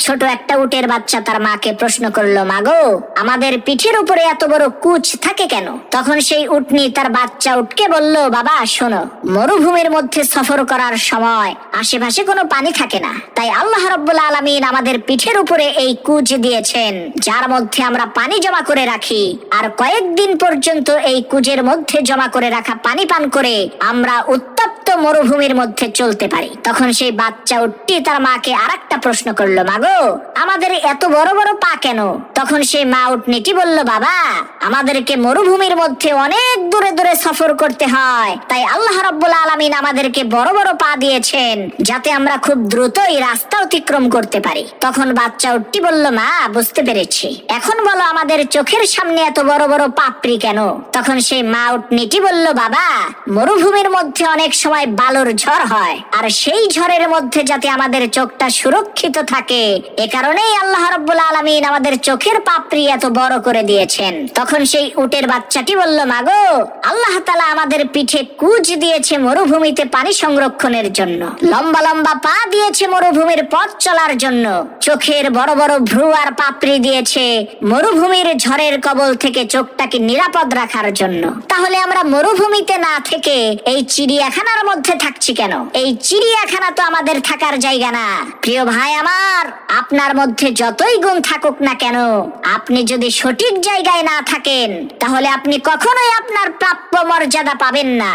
ছোট একটা উটের বাচ্চা তার মাকে প্রশ্ন করলো, মাগো আমাদের পিঠের উপরে এত বড় কুচ থাকে কেন? তখন সেই উটনি তার বাচ্চা উটকে বলল, বাবা শোনো, মরুভূমির মধ্যে সফর করার সময় আশেপাশে কোনো পানি থাকে না, তাই আল্লাহ রাব্বুল আলামিন আমাদের পিঠের উপরে এই কুচ দিয়েছেন, যার মধ্যে আমরা পানি জমা করে রাখি, আর কয়েকদিন পর্যন্ত এই কুজের মধ্যে জমা করে রাখা পানি পান করে আমরা উত্তপ্ত মরুভূমির মধ্যে চলতে পারি। তখন সেই বাচ্চা উটটি তার মাকে আরেকটা প্রশ্ন করলো, মাগো আমাদের এত বড় বড় পা কেন? তখন সেই মা উটনিটি বলল, বাবা আমাদেরকে মরুভূমির মধ্যে অনেক দূরে দূরে সফর করতে হয়, তাই আল্লাহ রাব্বুল আলামিন আমাদেরকে বড় বড় পা দিয়েছেন, যাতে আমরা খুব দ্রুতই রাস্তা অতিক্রম করতে পারি। তখন বাচ্চা উটটি বলল, মা বুঝতে পেরেছি, এখন বলো আমাদের চোখের সামনে এত বড় বড় পাপড়ি কেন? তখন সেই মা উটনিটি বলল, বাবা মরুভূমির মধ্যে অনেক সময় বালুর ঝড় হয়, আর সেই ঝড়ের মধ্যে যাতে আমাদের চোখটা সুরক্ষিত থাকে, এ কারণেই আল্লাহ রাব্বুল আলামিন আমাদের চোখের পাপড়ি এত বড় করে দিয়েছেন। তখন সেই উটের বাচ্চাটি বলল, মাগো আল্লাহ তাআলা আমাদের পিঠে কুচ দিয়েছে মরুভূমিতে পানি সংরক্ষণের জন্য, লম্বা লম্বা পা দিয়েছে মরুভূমির পথ চলার জন্য, চোখের বড় বড় ভ্রু আর পাপড়ি দিয়েছে মরুভূমির ঝড়ের কবল থেকে চোখটাকে নিরাপদ রাখার জন্য। তাহলে আমরা মরুভূমিতে না থেকে এই চিড়িয়াখানার মধ্যে থাকছি কেন? এই চিড়িয়াখানা তো আমাদের থাকার জায়গা না। প্রিয় ভাই আমার, আপনার মধ্যে যতই গুণ থাকুক না কেন, আপনি যদি সঠিক জায়গায় না থাকেন, তাহলে আপনি কখনোই আপনার প্রাপ্য মর্যাদা পাবেন না।